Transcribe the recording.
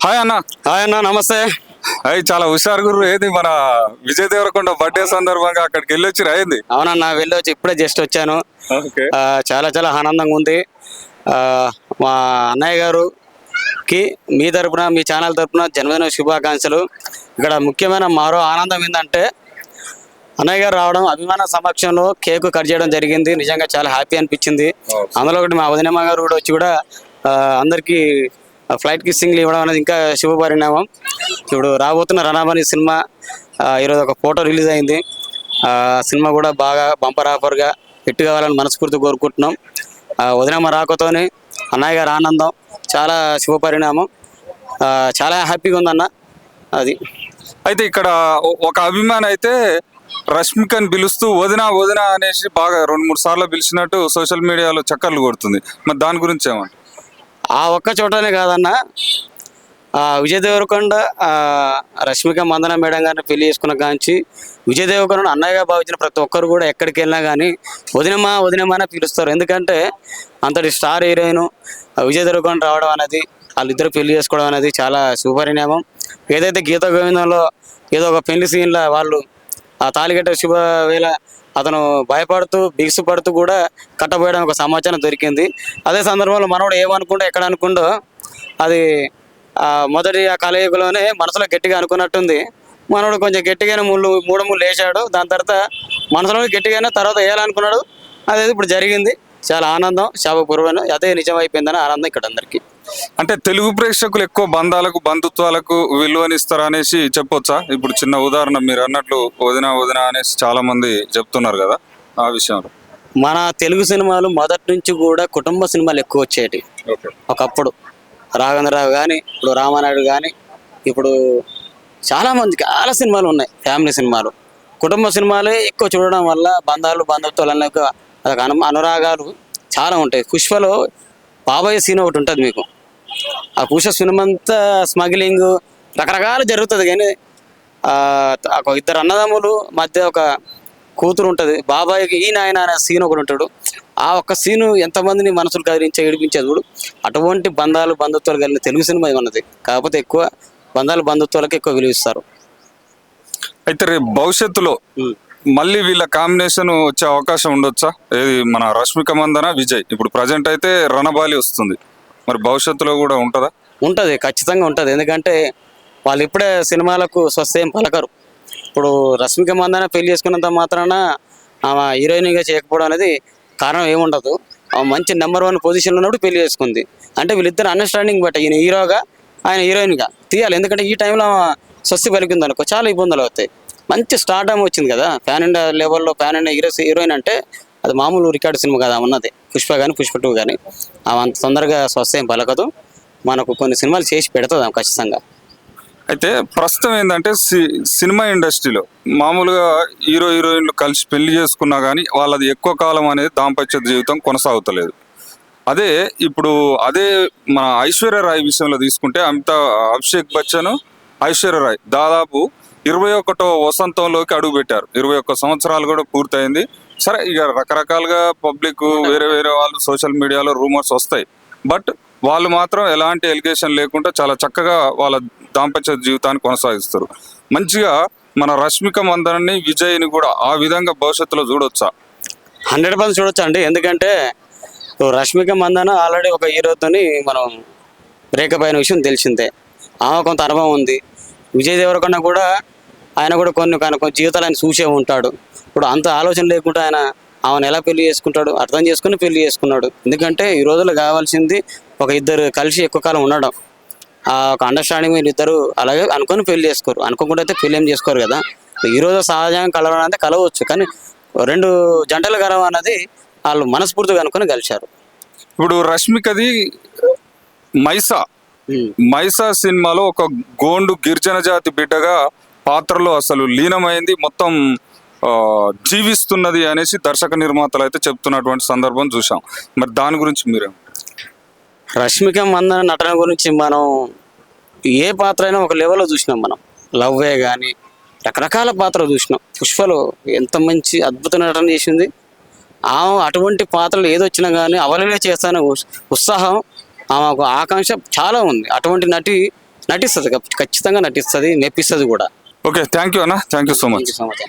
Hi అన్న. Hi అన్న, నమస్తే. అయ్యి చాలా హుషారు గురు. ఏది మన విజయ్ దేవరకొండ బర్త్డే సందర్భంగా అక్కడికి వెళ్ళొచ్చిరా ఏంది? అవునన్నా, వెళ్ళొచ్చి ఇప్పుడే జస్ట్ వచ్చాను. ఓకే. చాలా చాలా ఆనందంగా ఉంది. మా అన్నయ్య గారుకి మీ తరపున, మీ ఛానల్ తరపున జన్మదిన శుభాకాంక్షలు. ఇక్కడ ముఖ్యమైన మరో ఆనందం ఏంటంటే అన్నయ్య గారు రావడం, అభిమాన సమక్షంలో కేకు కట్ చేయడం జరిగింది. నిజంగా చాలా హ్యాపీ అనిపించింది. అందులో ఒకటి మా వదినమ్మ గారు కూడా వచ్చి కూడా అందరికీ ఫ్లైట్ కిస్సింగ్లు ఇవ్వడం అనేది ఇంకా శుభపరిణామం. ఇప్పుడు రాబోతున్న రణబలి సినిమా ఈరోజు ఒక ఫోటో రిలీజ్ అయింది. సినిమా కూడా బాగా బంపర్ ఆఫర్గా హిట్ కావాలని మనస్ఫూర్తి కోరుకుంటున్నాం. వదినమ్మ రాకతోనే అన్నయ్య గారు ఆనందం చాలా శుభపరిణామం. చాలా హ్యాపీగా ఉందన్న. అది అయితే ఇక్కడ ఒక అభిమాని అయితే రష్మికని పిలుస్తూ వదిన వదిన అనేసి బాగా 2-3 సార్లు పిలిచినట్టు సోషల్ మీడియాలో చక్కర్లు కొడుతుంది. మరి దాని గురించి ఏమంట? ఆ ఒక్క చోటనే కాదన్న, విజయ్ దేవరకొండ రష్మిక మందన మేడం గారిని పెళ్లి చేసుకున్న కాంచి విజయ్ దేవరకొండ అన్నయ్యగా భావించిన ప్రతి ఒక్కరు కూడా ఎక్కడికి వెళ్ళినా కానీ వదినమ్మా వదినమ్మా అని పిలుస్తారు. ఎందుకంటే అంతటి స్టార్ హీరోయిన్ విజయ్ దేవరకొండ రావడం అనేది, వాళ్ళిద్దరు పెళ్లి చేసుకోవడం అనేది చాలా శుభపరిణామం. ఏదైతే గీత గోవిందంలో ఏదో ఒక పెళ్లి సీన్లో వాళ్ళు ఆ తాళికట్ట శుభవేళ అతను భయపడుతూ బిగుసుపడుతూ కూడా కట్టబోయడం ఒక సమాచారం దొరికింది. అదే సందర్భంలో మనోడు ఏమనుకుంటో ఎక్కడ అనుకుంటో అది మొదటి ఆ కలయికలోనే మనసులో గట్టిగా అనుకున్నట్టుంది. మనోడు కొంచెం గట్టిగానే మూడు ముళ్ళు వేసాడు. దాని తర్వాత మనసులో గట్టిగానే తర్వాత వేయాలనుకున్నాడు. అదేది ఇప్పుడు జరిగింది. చాలా ఆనందం, శాపపూర్వమైన అదే నిజమైపోయిందని ఆనందం ఇక్కడ అందరికీ. అంటే తెలుగు ప్రేక్షకులు ఎక్కువ బంధాలకు బంధుత్వాలకు విలువనిస్తారు అనేసి చెప్పొచ్చా? ఇప్పుడు చిన్న ఉదాహరణ మీరు అన్నట్లు వదిన వదిన అనేసి చాలా మంది చెప్తున్నారు కదా, ఆ విషయంలో. మన తెలుగు సినిమాలు మొదటి నుంచి కూడా కుటుంబ సినిమాలు ఎక్కువ వచ్చేటి. ఒకప్పుడు రాఘవేంద్రరావు కానీ, ఇప్పుడు రామానాయుడు కానీ, ఇప్పుడు చాలా సినిమాలు ఉన్నాయి. ఫ్యామిలీ సినిమాలు, కుటుంబ సినిమాలే ఎక్కువ చూడడం వల్ల బంధాలు బంధుత్వాలు అనే అదొక అనురాగాలు చాలా ఉంటాయి. పుష్పలో బాబాయ్ సీన్ ఒకటి ఉంటుంది మీకు. ఆ పుష్ప సినిమా అంతా స్మగ్లింగ్ రకరకాలు జరుగుతుంది. కానీ ఒక ఇద్దరు అన్నదమ్ములు మధ్య ఒక కూతురు ఉంటుంది. బాబాయ్కి ఈ నాయన అనే సీన్ ఒకటి ఉంటాడు. ఆ ఒక్క సీను ఎంతమందిని మనసులు కదిలించే ఏడిపించేది కూడా. అటువంటి బంధాలు బంధుత్వాలు కలిగిన తెలుగు సినిమా ఉన్నది. కాకపోతే ఎక్కువ బంధాలు బంధుత్వాలకు ఎక్కువ విలువిస్తారు. అయితే రేపు భవిష్యత్తులో మళ్ళీ వీళ్ళ కాంబినేషన్ వచ్చే అవకాశం ఉండొచ్చా? ఏది మన రష్మిక మందన విజయ్. ఇప్పుడు ప్రజెంట్ అయితే రణబాలి వస్తుంది, మరి భవిష్యత్తులో కూడా ఉంటుందా? ఉంటుంది, ఖచ్చితంగా ఉంటుంది. ఎందుకంటే వాళ్ళు ఇప్పుడే సినిమాలకు స్వస్థం పలకరు. ఇప్పుడు రష్మిక మందన పెళ్లి చేసుకున్నంత మాత్రాన ఆమె హీరోయిన్గా చేయకపోవడం అనేది కారణం ఏముండదు. మంచి నెంబర్ 1 పొజిషన్లో ఉన్నప్పుడు పెళ్లి చేసుకుంది అంటే వీళ్ళిద్దరు అండర్స్టాండింగ్ బట్టి ఈయన హీరోగా ఆయన హీరోయిన్గా తీయాలి. ఎందుకంటే ఈ టైంలో స్వస్తి పలికింది అనుకో చాలా ఇబ్బందులు అవుతాయి. మంచి స్టార్డమ్ వచ్చింది కదా, ప్యాన్ ఇండియా లెవెల్లో ప్యాన్ ఇండియా హీరోయిన్ అంటే అది మామూలు రికార్డు సినిమా కదా ఉన్నది. పుష్ప కానీ పుష్ప 2 కానీ ఆమె అంత తొందరగా స్వస్థం పలకదు. మనకు కొన్ని సినిమాలు చేసి పెడుతుంది ఆమె ఖచ్చితంగా. అయితే ప్రస్తుతం ఏంటంటే సినిమా ఇండస్ట్రీలో మామూలుగా హీరో హీరోయిన్లు కలిసి పెళ్లి చేసుకున్నా కానీ వాళ్ళది ఎక్కువ కాలం అనేది దాంపత్య జీవితం కొనసాగుతలేదు. ఇప్పుడు మన ఐశ్వర్య రాయ్ విషయంలో తీసుకుంటే అభిషేక్ బచ్చన్ ఐశ్వర్య రాయ్ దాదాపు 21వ వసంతంలోకి అడుగుపెట్టారు. 21 సంవత్సరాలు కూడా పూర్తయింది. సరే, ఇక రకరకాలుగా పబ్లిక్ వేరే వేరే వాళ్ళు సోషల్ మీడియాలో రూమర్స్ వస్తాయి. బట్ వాళ్ళు మాత్రం ఎలాంటి ఎలిగేషన్ లేకుండా చాలా చక్కగా వాళ్ళ దాంపత్య జీవితాన్ని కొనసాగిస్తారు. మంచిగా మన రష్మిక మందనని విజయ్ని కూడా ఆ విధంగా భవిష్యత్తులో చూడొచ్చా? 100% చూడొచ్చు అండి. ఎందుకంటే రష్మిక మందన ఆల్రెడీ ఒక హీరోతోని మనం బ్రేకప్ అయిన విషయం తెలిసిందే. ఆమె కొంత అనుభవం ఉంది. విజయ్ దేవరకొండ కూడా ఆయన కూడా కొన్ని జీవితాలు ఆయన చూసే ఉంటాడు. ఇప్పుడు అంత ఆలోచన లేకుండా ఆయన ఆమెను ఎలా పెళ్లి చేసుకుంటాడు, అర్థం చేసుకుని పెళ్లి చేసుకున్నాడు. ఎందుకంటే ఈ రోజుల్లో కావాల్సింది ఒక ఇద్దరు కలిసి ఎక్కువ కాలం ఉండడం, ఒక అండర్స్టాండింగ్. మీరు ఇద్దరు అలాగే అనుకొని పెళ్లి చేసుకోరు, అనుకోకుండా అయితే పెళ్లి ఏం చేసుకోరు కదా. ఈ రోజు సహజంగా కలవడం అంటే కలవచ్చు, కానీ 2 జంటలు కలవ అన్నది వాళ్ళు మనస్ఫూర్తిగా అనుకొని కలిశారు. ఇప్పుడు రష్మికది మైసా సినిమాలో ఒక గోండు గిరిజన జాతి బిడ్డగా పాత్రలో అసలు లీనమైంది, మొత్తం జీవిస్తున్నది అనేసి దర్శక నిర్మాతలు అయితే చెప్తున్నటువంటి సందర్భం చూసాం. మరి దాని గురించి మీరే? రష్మిక మందన నటన గురించి మనం ఏ పాత్ర అయినా ఒక లెవెల్లో చూసినాం. మనం లవ్వే కానీ రకరకాల పాత్రలు చూసినాం. పుష్పలో ఎంత మంచి అద్భుత నటన చేసింది. అటువంటి పాత్రలు ఏదొచ్చినా కానీ అవలీలే చేస్తానే ఉత్సాహం, ఆమెకు ఆకాంక్ష చాలా ఉంది. అటువంటి నటి నటిస్తుంది, ఖచ్చితంగా నటిస్తుంది, మెప్పిస్తుంది కూడా. ఓకే, థ్యాంక్ యూ అన్న, thank you so much. So much.